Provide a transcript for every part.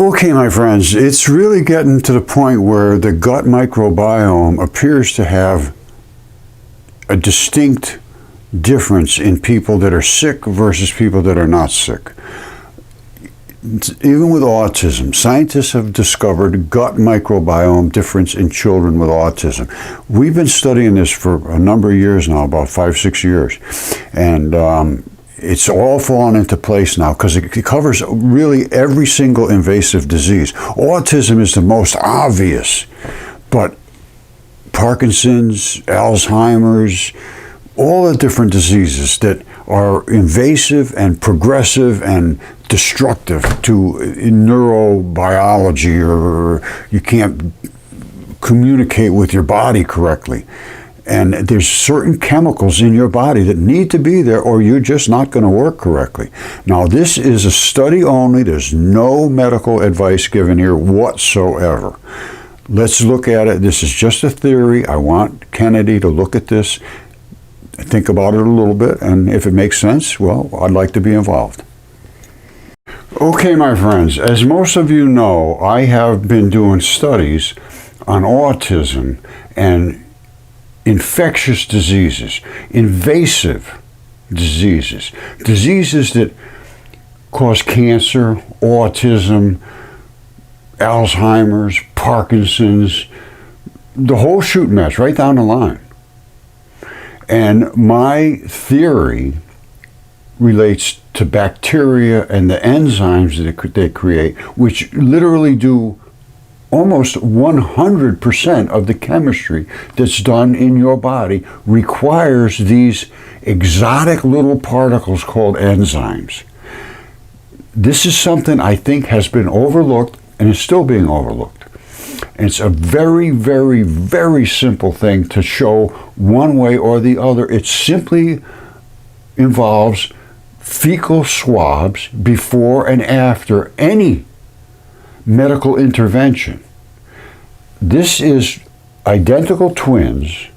Okay, my friends, it's really getting to the point where the gut microbiome appears to have a distinct difference in people that are sick versus people that are not sick. Even with autism, scientists have discovered gut microbiome difference in children with autism. We've been studying this for a number of years now, about 5-6 years, and it's all fallen into place now because it covers really every single invasive disease. Autism is the most obvious, but Parkinson's, Alzheimer's, all the different diseases that are invasive and progressive and destructive to neurobiology, or you can't communicate with your body correctly. And there's certain chemicals in your body that need to be there or you're just not going to work correctly. Now, this is a study only. There's no medical advice given here whatsoever. Let's look at it. This is just a theory. I want Kennedy to look at this, think about it a little bit, and if it makes sense, well, I'd like to be involved. Okay, my friends, as most of you know, I have been doing studies on autism and infectious diseases, invasive diseases, diseases that cause cancer, autism, Alzheimer's, Parkinson's, the whole shoot match, right down the line. And my theory relates to bacteria and the enzymes that they create, which literally do almost 100% of the chemistry that's done in your body requires these exotic little particles called enzymes. This is something I think has been overlooked and is still being overlooked. And it's a very, very, very simple thing to show one way or the other. It simply involves fecal swabs before and after any medical intervention. This is identical twins,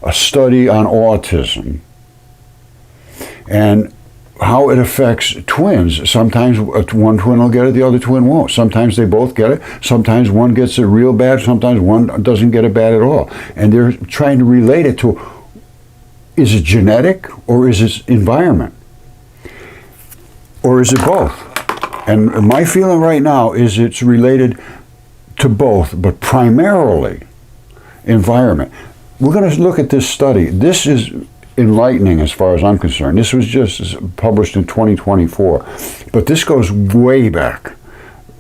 a study on autism, and how it affects twins. Sometimes one twin will get it, the other twin won't. Sometimes they both get it. Sometimes one gets it real bad. Sometimes one doesn't get it bad at all. And they're trying to relate it to, is it genetic or is it environment? Or is it both? And my feeling right now is it's related to both, but primarily environment. We're going to look at this study. This is enlightening as far as I'm concerned. This was just published in 2024, but this goes way back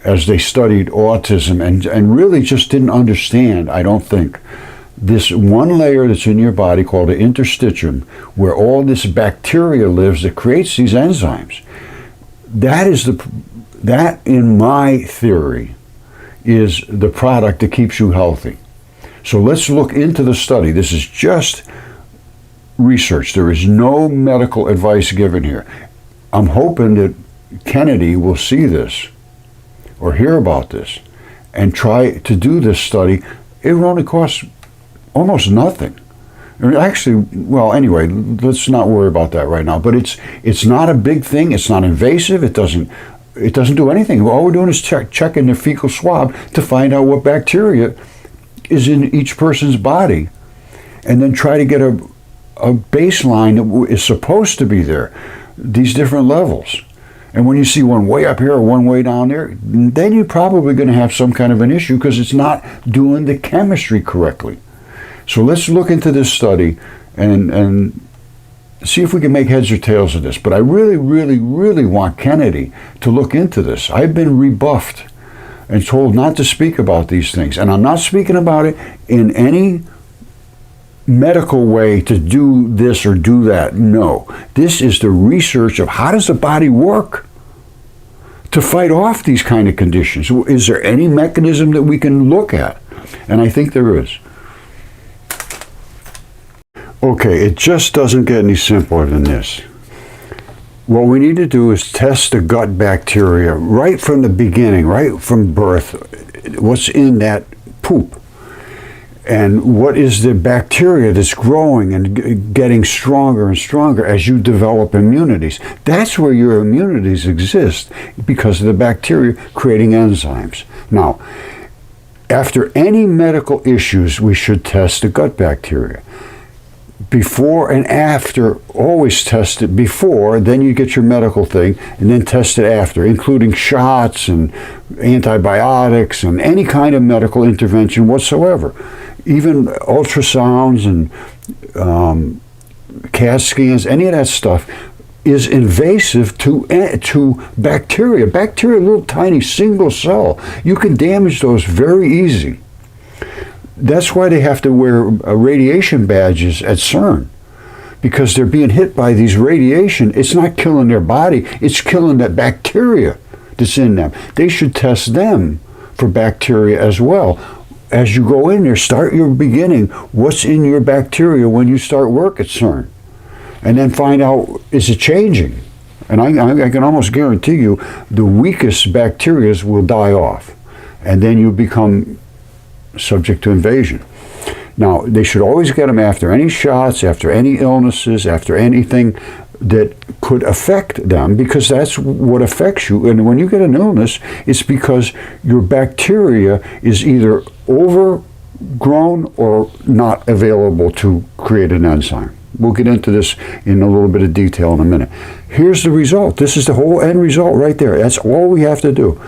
as they studied autism and really just didn't understand, I don't think, this one layer that's in your body called the interstitium, where all this bacteria lives that creates these enzymes. That, in my theory, is the product that keeps you healthy. So let's look into the study. This is just research. There is no medical advice given here. I'm hoping that Kennedy will see this or hear about this and try to do this study. It only costs almost nothing. Actually, well, anyway, let's not worry about that right now. But it's not a big thing. It's not invasive. It doesn't do anything. All we're doing is checking the fecal swab to find out what bacteria is in each person's body, and then try to get a baseline that is supposed to be there, these different levels. And when you see one way up here or one way down there, then you're probably going to have some kind of an issue because it's not doing the chemistry correctly. So let's look into this study and see if we can make heads or tails of this. But I really, really, really want Kennedy to look into this. I've been rebuffed and told not to speak about these things. And I'm not speaking about it in any medical way to do this or do that. No. This is the research of how does the body work to fight off these kind of conditions. Is there any mechanism that we can look at? And I think there is. Okay, it just doesn't get any simpler than this. What we need to do is test the gut bacteria right from the beginning, right from birth, what's in that poop. And what is the bacteria that's growing and getting stronger and stronger as you develop immunities? That's where your immunities exist, because of the bacteria creating enzymes. Now, after any medical issues, we should test the gut bacteria. Before and after, always test it before, then you get your medical thing, and then test it after, including shots and antibiotics and any kind of medical intervention whatsoever. Even ultrasounds and CAT scans, any of that stuff is invasive to bacteria. Bacteria, little tiny single cell. You can damage those very easy. That's why they have to wear radiation badges at CERN, because they're being hit by these radiation. It's not killing their body, it's killing that bacteria that's in them. They should test them for bacteria as well. As you go in there, start your beginning. What's in your bacteria when you start work at CERN? And then find out, is it changing? And I can almost guarantee you the weakest bacteria will die off. And then you become subject to invasion. Now, they should always get them after any shots, after any illnesses, after anything that could affect them, because that's what affects you. And when you get an illness, it's because your bacteria is either overgrown or not available to create an enzyme. We'll get into this in a little bit of detail in a minute. Here's the result. This is the whole end result right there. That's all we have to do.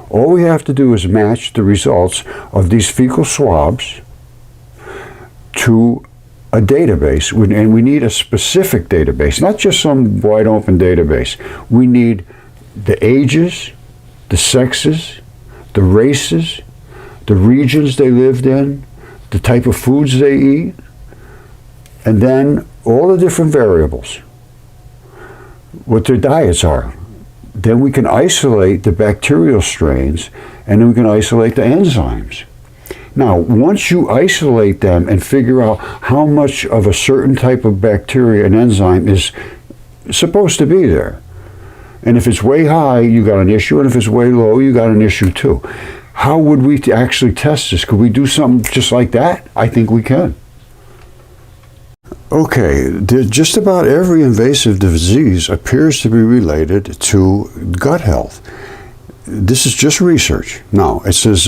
All we have to do is match the results of these fecal swabs to a database, and we need a specific database, not just some wide open database. We need the ages, the sexes, the races, the regions they lived in, the type of foods they eat, and then all the different variables, what their diets are. Then we can isolate the bacterial strains, and then we can isolate the enzymes. Now, once you isolate them and figure out how much of a certain type of bacteria and enzyme is supposed to be there, and if it's way high, you got an issue, and if it's way low, you got an issue too. How would we actually test this? Could we do something just like that? I think we can. Okay, just about every invasive disease appears to be related to gut health. This is just research. Now, it says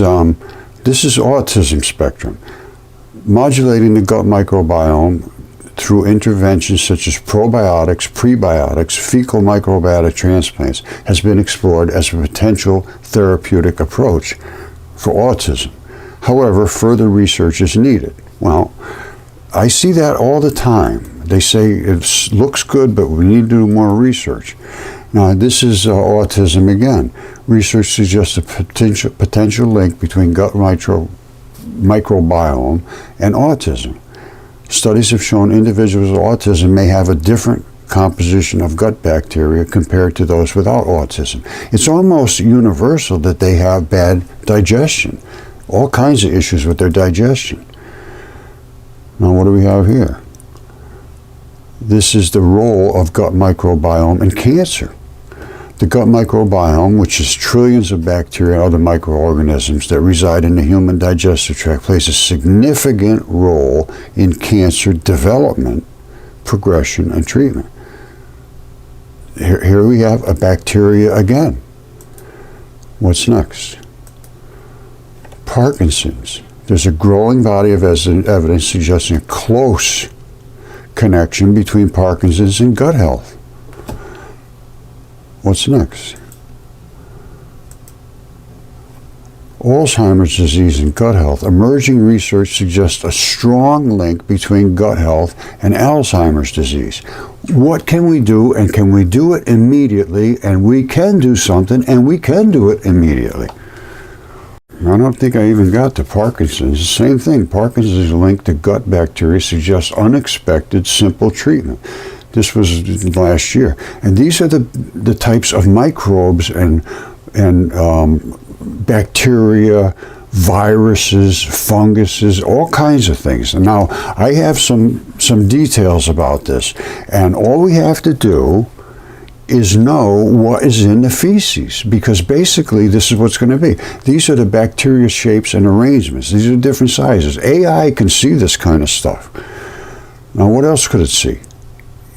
this is autism spectrum. Modulating the gut microbiome through interventions such as probiotics, prebiotics, fecal microbiotic transplants has been explored as a potential therapeutic approach for autism. However, further research is needed. Well, I see that all the time. They say it looks good, but we need to do more research. Now, this is autism again. Research suggests a potential link between gut microbiome and autism. Studies have shown individuals with autism may have a different composition of gut bacteria compared to those without autism. It's almost universal that they have bad digestion, all kinds of issues with their digestion. Now, what do we have here? This is the role of gut microbiome in cancer. The gut microbiome, which is trillions of bacteria and other microorganisms that reside in the human digestive tract, plays a significant role in cancer development, progression, and treatment. Here we have a bacteria again. What's next? Parkinson's. There's a growing body of evidence suggesting a close connection between Parkinson's and gut health. What's next? Alzheimer's disease and gut health. Emerging research suggests a strong link between gut health and Alzheimer's disease. What can we do, and can we do it immediately? And we can do something, and we can do it immediately. I don't think I even got to Parkinson's. The same thing. Parkinson's linked to gut bacteria suggests unexpected, simple treatment. This was last year. And these are the types of microbes and bacteria, viruses, funguses, all kinds of things. And now, I have some details about this. And all we have to do is know what is in the feces, because basically this is what's going to be. These are the bacteria shapes and arrangements. These are different sizes. AI can see this kind of stuff. Now, what else could it see?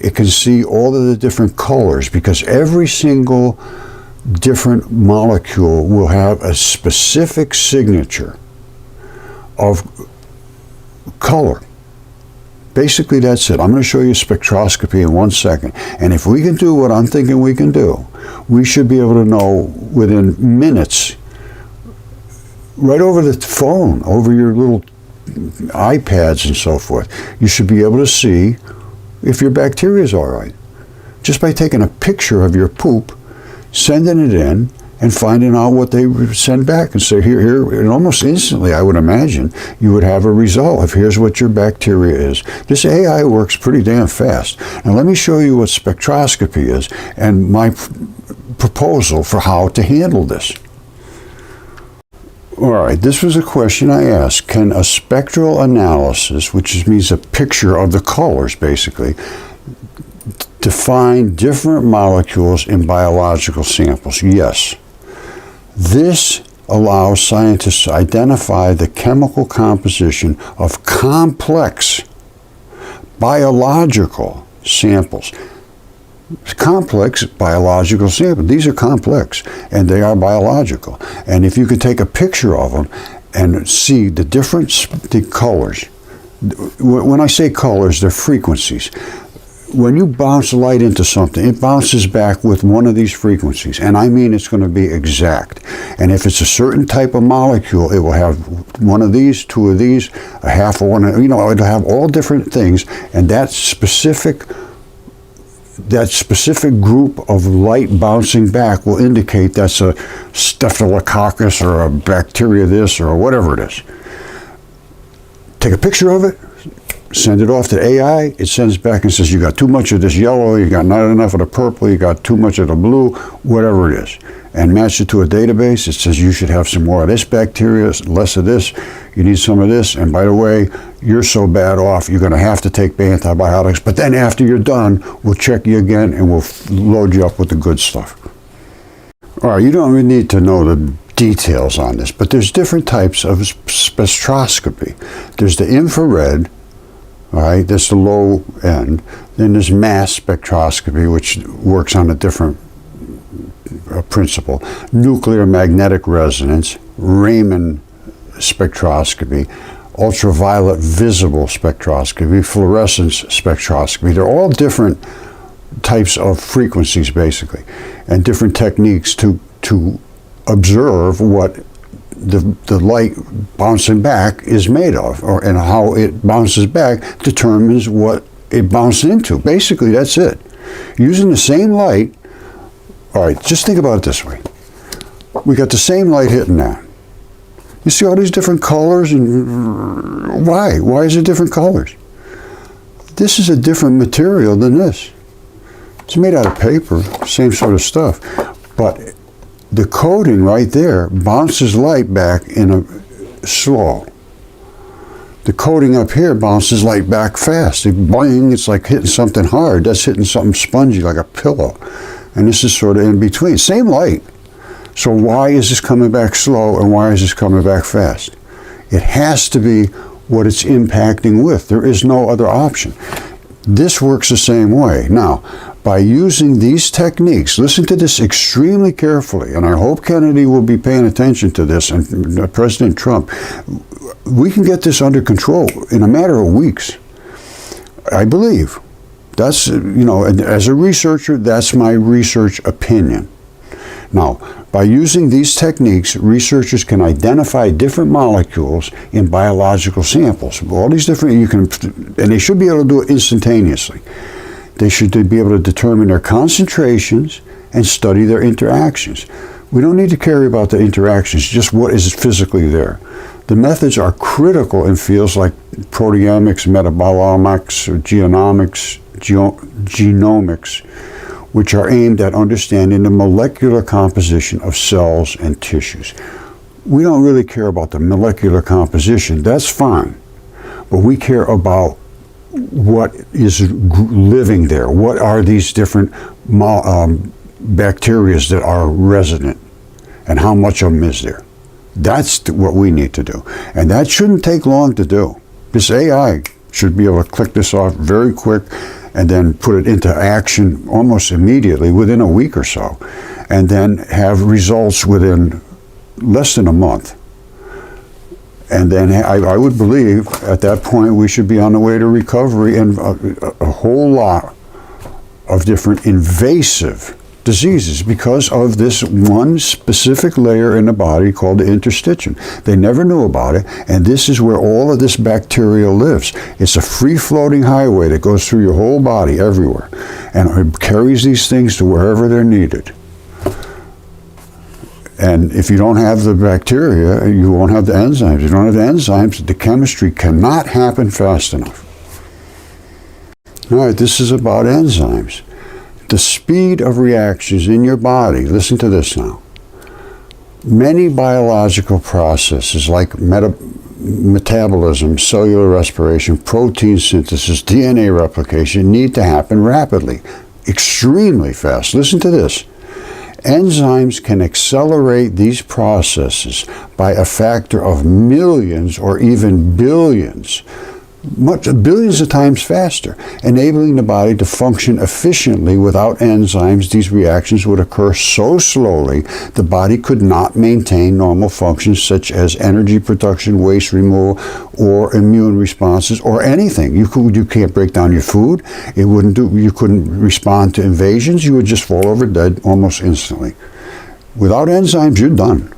It can see all of the different colors, because every single different molecule will have a specific signature of color. Basically, that's it. I'm going to show you spectroscopy in 1 second. And if we can do what I'm thinking we can do, we should be able to know within minutes, right over the phone, over your little iPads and so forth, you should be able to see if your bacteria is all right. Just by taking a picture of your poop, sending it in, and finding out what they send back and say, here, and almost instantly, I would imagine, you would have a result of here's what your bacteria is. This AI works pretty damn fast. Now let me show you what spectroscopy is and my proposal for how to handle this. All right, this was a question I asked. Can a spectral analysis, which means a picture of the colors basically, define different molecules in biological samples? Yes. This allows scientists to identify the chemical composition of complex biological samples. Complex biological samples. These are complex, and they are biological. And if you can take a picture of them and see the different colors, when I say colors, they're frequencies. When you bounce light into something, it bounces back with one of these frequencies, and I mean it's going to be exact. And if it's a certain type of molecule, it will have one of these, two of these, a half of one, it'll have all different things, and that specific group of light bouncing back will indicate that's a staphylococcus or a bacteria this or whatever it is. Take a picture of it, send it off to AI, it sends back and says you got too much of this yellow, you got not enough of the purple, you got too much of the blue, whatever it is. And match it to a database. It says you should have some more of this bacteria, less of this, you need some of this, and by the way, you're so bad off, you're going to have to take antibiotics, but then after you're done, we'll check you again and we'll load you up with the good stuff. All right, you don't really need to know the details on this, but there's different types of spectroscopy. There's the infrared, all right, that's the low end. Then there's mass spectroscopy, which works on a different principle. Nuclear magnetic resonance, Raman spectroscopy, ultraviolet visible spectroscopy, fluorescence spectroscopy. They're all different types of frequencies, basically, and different techniques to observe what the light bouncing back is made of, and how it bounces back determines what it bounced into. Basically, that's it. Using the same light, all right, just think about it this way. We got the same light hitting that. You see all these different colors, and why? Why is it different colors? This is a different material than this. It's made out of paper, same sort of stuff, but the coating right there bounces light back in a slow. The coating up here bounces light back fast. Boing, it's like hitting something hard. That's hitting something spongy like a pillow. And this is sort of in between. Same light. So why is this coming back slow and why is this coming back fast? It has to be what it's impacting with. There is no other option. This works the same way. Now, by using these techniques, listen to this extremely carefully, and I hope Kennedy will be paying attention to this, and President Trump, we can get this under control in a matter of weeks. I believe. That's, as a researcher, that's my research opinion. Now, by using these techniques, researchers can identify different molecules in biological samples. All these different, and they should be able to do it instantaneously. They should be able to determine their concentrations and study their interactions. We don't need to care about the interactions, just what is physically there. The methods are critical in fields like proteomics, metabolomics, or genomics, which are aimed at understanding the molecular composition of cells and tissues. We don't really care about the molecular composition, that's fine, but we care about what is living there. What are these different bacteria that are resident, and how much of them is there? That's what we need to do. And that shouldn't take long to do. This AI should be able to click this off very quick and then put it into action almost immediately, within a week or so, and then have results within less than a month. And then I would believe at that point we should be on the way to recovery and a whole lot of different invasive diseases because of this one specific layer in the body called the interstitium. They never knew about it, and this is where all of this bacteria lives. It's a free-floating highway that goes through your whole body everywhere, and it carries these things to wherever they're needed. And if you don't have the bacteria, you won't have the enzymes. If you don't have the enzymes, the chemistry cannot happen fast enough. All right, this is about enzymes. The speed of reactions in your body, listen to this now. Many biological processes like metabolism, cellular respiration, protein synthesis, DNA replication need to happen rapidly, extremely fast. Listen to this. Enzymes can accelerate these processes by a factor of millions or even billions, billions of times faster, enabling the body to function efficiently. Without enzymes, these reactions would occur so slowly the body could not maintain normal functions such as energy production, waste removal, or immune responses, or anything. You can't break down your food. You couldn't respond to invasions. You would just fall over dead almost instantly. Without enzymes, you're done.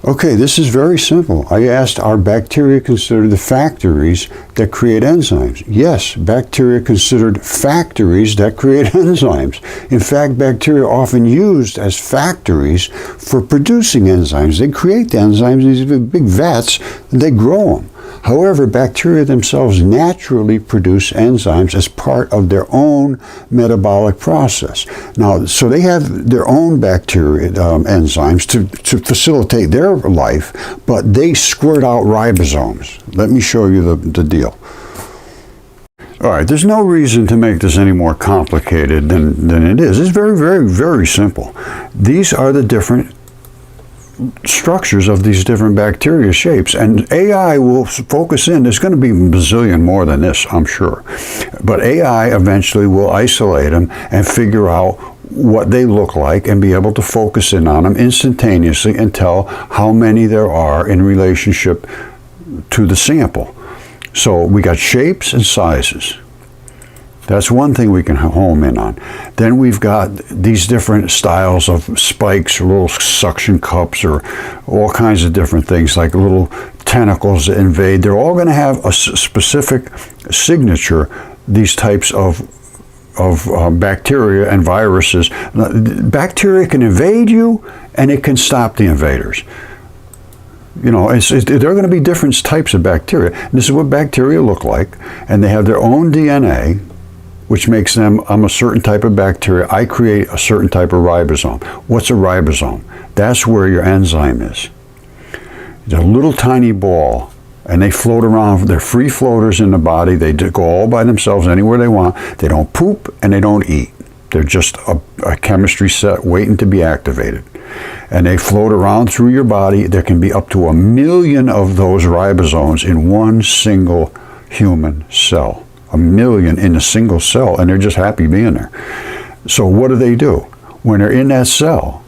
Okay, this is very simple. I asked, are bacteria considered the factories that create enzymes? Yes, bacteria considered factories that create enzymes. In fact, bacteria are often used as factories for producing enzymes. They create the enzymes in these big vats, and they grow them. However, bacteria themselves naturally produce enzymes as part of their own metabolic process. Now, so they have their own bacteria enzymes to facilitate their life, but they squirt out ribosomes. Let me show you the deal. All right, there's no reason to make this any more complicated than it is. It's very, very, very simple. These are the different structures of these different bacteria shapes, and AI will focus in. There's going to be a bazillion more than this, I'm sure, but AI eventually will isolate them and figure out what they look like and be able to focus in on them instantaneously and tell how many there are in relationship to the sample. So we got shapes and sizes. That's one thing we can home in on. Then we've got these different styles of spikes or little suction cups or all kinds of different things like little tentacles that invade. They're all going to have a specific signature, these types of bacteria and viruses. Bacteria can invade you and it can stop the invaders. You know, there are going to be different types of bacteria. This is what bacteria look like, and they have their own DNA, which makes them, I'm a certain type of bacteria. I create a certain type of ribosome. What's a ribosome? That's where your enzyme is. It's a little tiny ball, and they float around. They're free floaters in the body. They go all by themselves anywhere they want. They don't poop, and they don't eat. They're just a chemistry set waiting to be activated. And they float around through your body. There can be up to 1 million of those ribosomes in one single human cell. 1 million in a single cell, and they're just happy being there. So what do? When they're in that cell,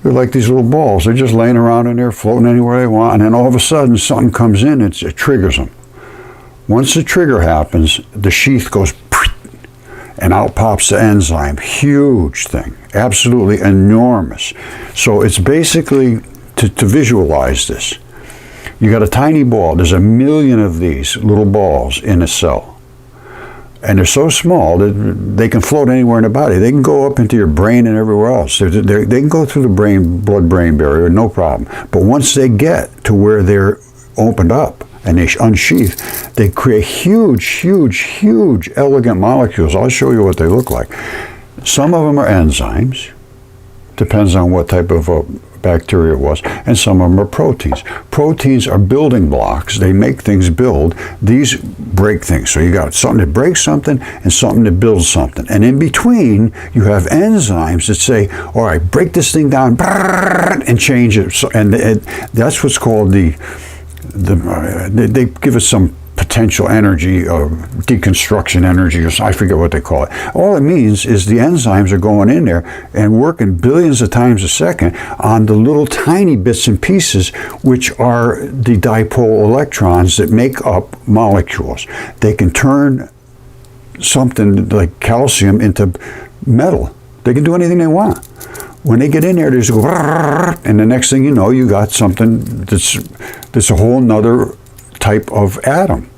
they're like these little balls. They're just laying around in there, floating anywhere they want, and then all of a sudden something comes in, it triggers them. Once the trigger happens, the sheath goes, and out pops the enzyme. Huge thing, absolutely enormous. So it's basically, to visualize this, you got a tiny ball. There's 1 million of these little balls in a cell. And they're so small that they can float anywhere in the body. They can go up into your brain and everywhere else. They can go through the blood-brain barrier, no problem. But once they get to where they're opened up and they unsheath, they create huge, huge, huge, elegant molecules. I'll show you what they look like. Some of them are enzymes. Depends on what type of bacteria was, and some of them are proteins. Proteins are building blocks. They make things build. These break things. So you got something that breaks something and something that builds something. And in between, you have enzymes that say, all right, break this thing down and change it. So, and that's what's called they give us some potential energy or deconstruction energy, or I forget what they call it. All it means is the enzymes are going in there and working billions of times a second on the little tiny bits and pieces, which are the dipole electrons that make up molecules. They can turn something like calcium into metal. They can do anything they want. When they get in there, they just go, and the next thing you know, you got something that's a whole nother type of atom.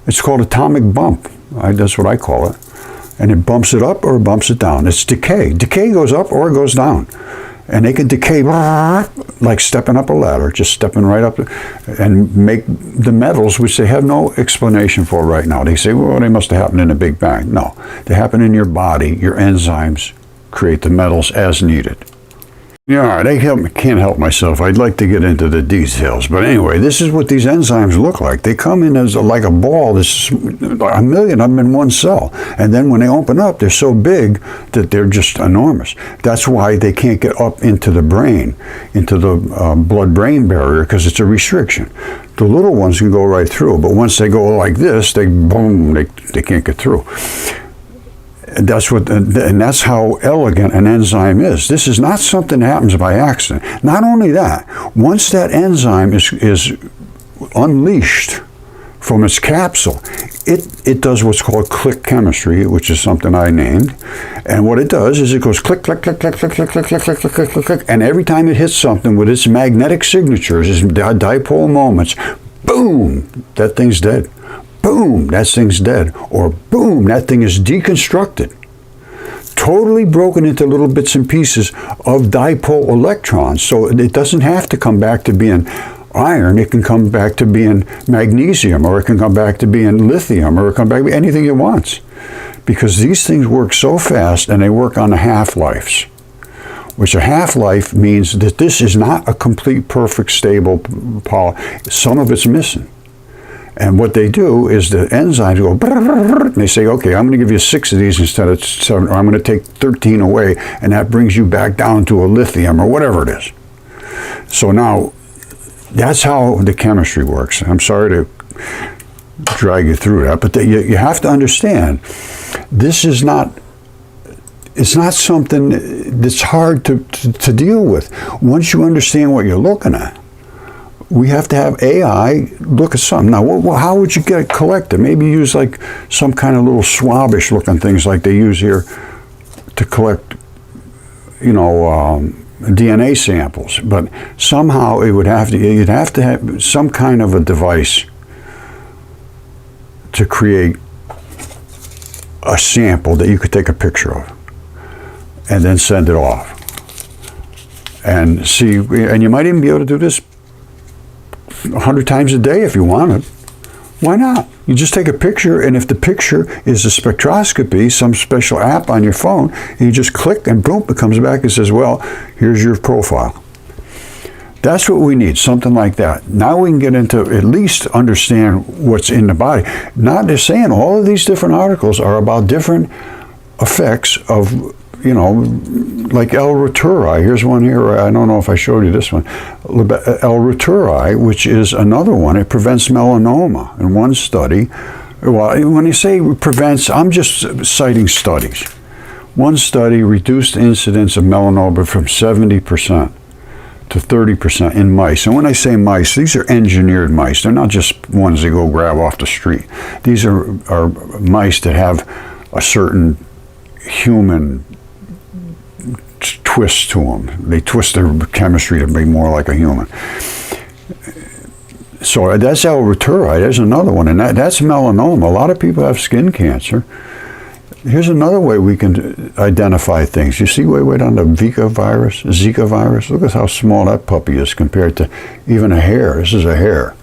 It's called atomic bump. That's what I call it. And it bumps it up or it bumps it down. It's decay. Decay goes up or it goes down. And they can decay like stepping up a ladder, just stepping right up and make the metals, which they have no explanation for right now. They say, well, they must have happened in the Big Bang. No, they happen in your body. Your enzymes create the metals as needed. Yeah, can't help myself. I'd like to get into the details. But anyway, this is what these enzymes look like. They come in as like a ball. There's a million of them in one cell. And then when they open up, they're so big that they're just enormous. That's why they can't get up into the brain, into the blood-brain barrier, because it's a restriction. The little ones can go right through. But once they go like this, they can't get through. And that's how elegant an enzyme is. This is not something that happens by accident. Not only that, once that enzyme is unleashed from its capsule, it does what's called click chemistry, which is something I named. And what it does is it goes click, click, click, click, click, click, click, click, click, click, click, click, click. And every time it hits something with its magnetic signatures, its dipole moments, boom, that thing's dead. Boom, that thing's dead. Or boom, that thing is deconstructed. Totally broken into little bits and pieces of dipole electrons. So it doesn't have to come back to being iron. It can come back to being magnesium, or it can come back to being lithium, or it can come back to anything it wants. Because these things work so fast, and they work on the half-lives. Which a half-life means that this is not a complete, perfect, stable poly. Some of it's missing. And what they do is the enzymes go, and they say, okay, I'm going to give you 6 of these instead of 7, or I'm going to take 13 away, and that brings you back down to a lithium or whatever it is. So now, that's how the chemistry works. I'm sorry to drag you through that, but you have to understand, this is not, it's not something that's hard to deal with. Once you understand what you're looking at, we have to have AI look at something. Now, how would you get it collected? Maybe use like some kind of little swabbish looking things like they use here to collect, DNA samples. But somehow you'd have to have some kind of a device to create a sample that you could take a picture of and then send it off. And see, and you might even be able to do this 100 times a day if you wanted. Why not? You just take a picture, and if the picture is a spectroscopy, some special app on your phone, and you just click and boom, it comes back and says, well, here's your profile. That's what we need, something like that. Now we can get into at least understand what's in the body. Not just saying all of these different articles are about different effects of, like L-reuteri. Here's one here. I don't know if I showed you this one. L-reuteri, which is another one. It prevents melanoma. In one study, well, when you say prevents, I'm just citing studies. One study reduced incidence of melanoma from 70% to 30% in mice. And when I say mice, these are engineered mice. They're not just ones they go grab off the street. These are mice that have a certain human twist to them. They twist their chemistry to be more like a human. So that's L-reuteri. There's another one, and that's melanoma. A lot of people have skin cancer. Here's another way we can identify things. You see way down the Zika virus? Look at how small that puppy is compared to even a hair. This is a hair.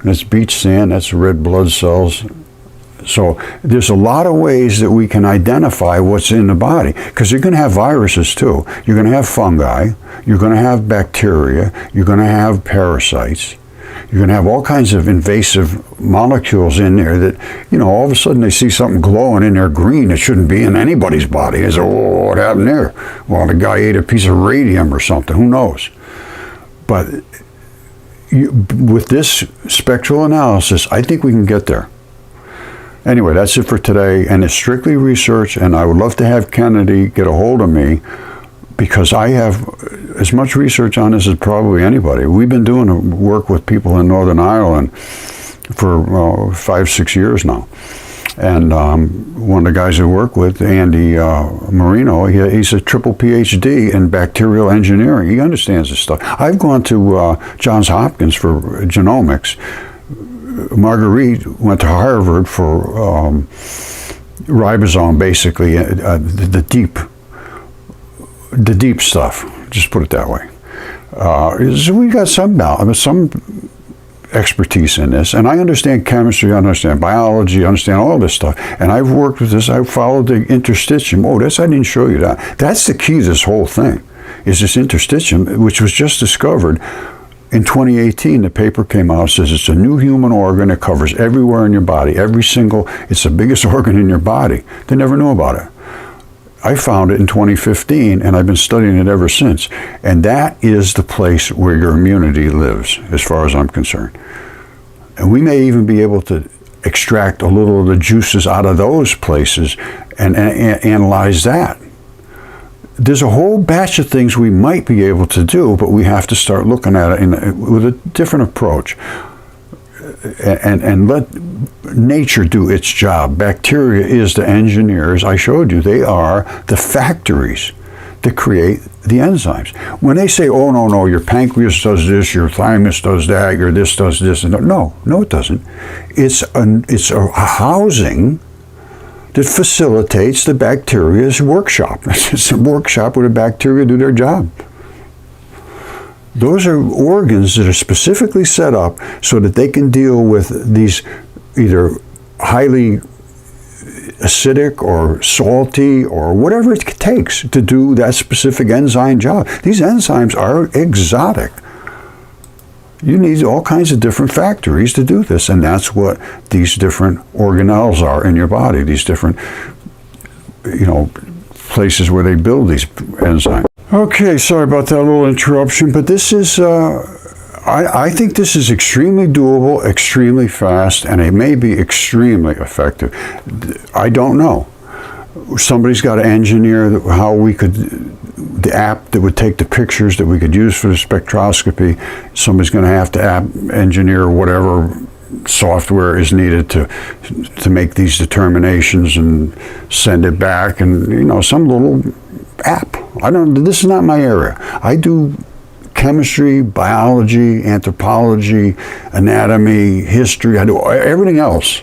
And it's beach sand, that's red blood cells. So there's a lot of ways that we can identify what's in the body, because you're going to have viruses too. You're going to have fungi. You're going to have bacteria. You're going to have parasites. You're going to have all kinds of invasive molecules in there that, all of a sudden they see something glowing in there green that shouldn't be in anybody's body. They say, oh, what happened there? Well, the guy ate a piece of radium or something. Who knows? But with this spectral analysis, I think we can get there. Anyway, that's it for today, and it's strictly research, and I would love to have Kennedy get a hold of me, because I have as much research on this as probably anybody. We've been doing work with people in Northern Ireland for 5-6 years now. And one of the guys I work with, Andy Marino, he's a triple PhD in bacterial engineering. He understands this stuff. I've gone to Johns Hopkins for genomics. Marguerite went to Harvard for ribosome, basically, the deep stuff. Just put it that way. So we got some expertise in this, and I understand chemistry, I understand biology, I understand all this stuff, and I've worked with this. I followed the interstitium. Oh, I didn't show you that. That's the key to this whole thing, is this interstitium, which was just discovered in 2018. The paper came out, says it's a new human organ. It covers everywhere in your body, it's the biggest organ in your body. They never knew about it. I found it in 2015, and I've been studying it ever since. And that is the place where your immunity lives, as far as I'm concerned. And we may even be able to extract a little of the juices out of those places and analyze that. There's a whole batch of things we might be able to do, but we have to start looking at it with a different approach. And let nature do its job. Bacteria is the engineers. I showed you, they are the factories that create the enzymes. When they say, oh, no, your pancreas does this, your thymus does that, your this does this, no, it doesn't. It's a housing that facilitates the bacteria's workshop. It's a workshop where the bacteria do their job. Those are organs that are specifically set up so that they can deal with these either highly acidic or salty or whatever it takes to do that specific enzyme job. These enzymes are exotic. You need all kinds of different factories to do this, and that's what these different organelles are in your body, these different, places where they build these enzymes. Okay, sorry about that little interruption, but this is, I think this is extremely doable, extremely fast, and it may be extremely effective. I don't know. Somebody's got to engineer how we could, the app that would take the pictures that we could use for the spectroscopy. Somebody's going to have to engineer whatever software is needed to make these determinations and send it back, and some little app. This is not my area. I do chemistry, biology, anthropology, anatomy, history. I do everything else.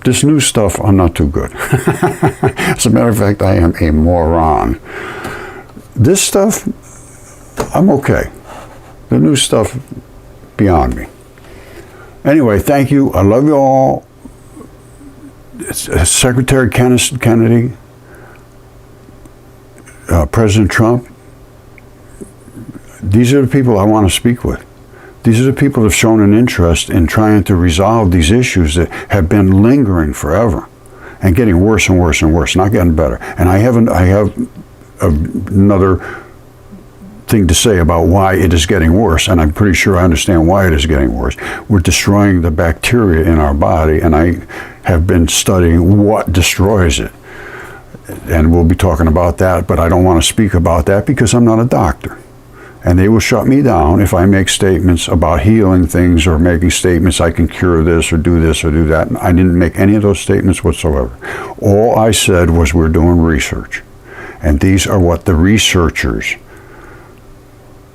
This new stuff, I'm not too good. As a matter of fact, I am a moron. This stuff, I'm okay. The new stuff, beyond me. Anyway, thank you. I love you all. Secretary Kennedy, President Trump, these are the people I want to speak with. These are the people that have shown an interest in trying to resolve these issues that have been lingering forever and getting worse and worse and worse, not getting better. And I have another thing to say about why it is getting worse, and I'm pretty sure I understand why it is getting worse. We're destroying the bacteria in our body, and I have been studying what destroys it. And we'll be talking about that, but I don't want to speak about that because I'm not a doctor. And they will shut me down if I make statements about healing things or making statements I can cure this or do that. And I didn't make any of those statements whatsoever. All I said was we're doing research. And these are what the researchers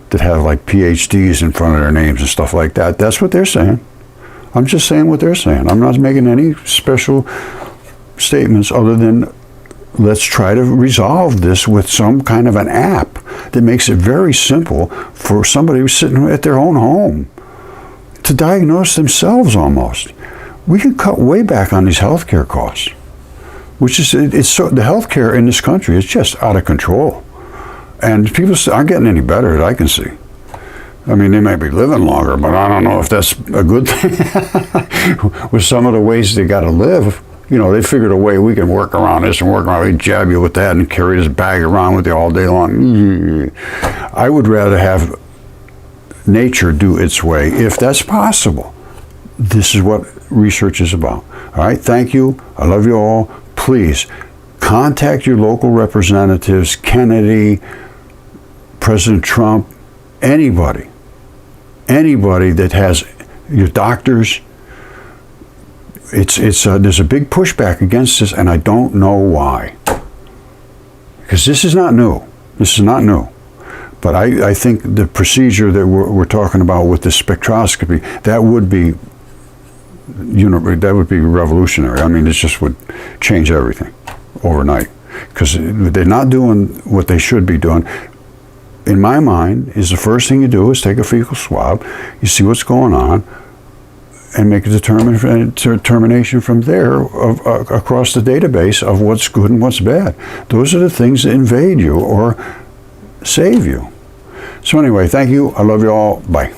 that have like PhDs in front of their names and stuff like that, that's what they're saying. I'm just saying what they're saying. I'm not making any special statements other than let's try to resolve this with some kind of an app that makes it very simple for somebody who's sitting at their own home to diagnose themselves almost. we can cut way back on these healthcare costs, which is, the healthcare in this country is just out of control. And people aren't getting any better that I can see. I mean, they may be living longer, but I don't know if that's a good thing. With some of the ways they got to live, you know, they figured a way we can work around this and work around, we jab you with that and carry this bag around with you all day long. I would rather have nature do its way, if that's possible. This is what research is about. All right, thank you. I love you all. Please contact your local representatives, Kennedy, President Trump, anybody that has, your doctors. There's a big pushback against this, and I don't know why. Because this is not new. This is not new. But I think the procedure that we're talking about with the spectroscopy, that would be revolutionary. I mean, it just would change everything overnight. Because they're not doing what they should be doing. In my mind, is the first thing you do is take a fecal swab, you see what's going on, and make a determination from there across the database of what's good and what's bad. Those are the things that invade you or save you. So anyway, thank you. I love you all. Bye.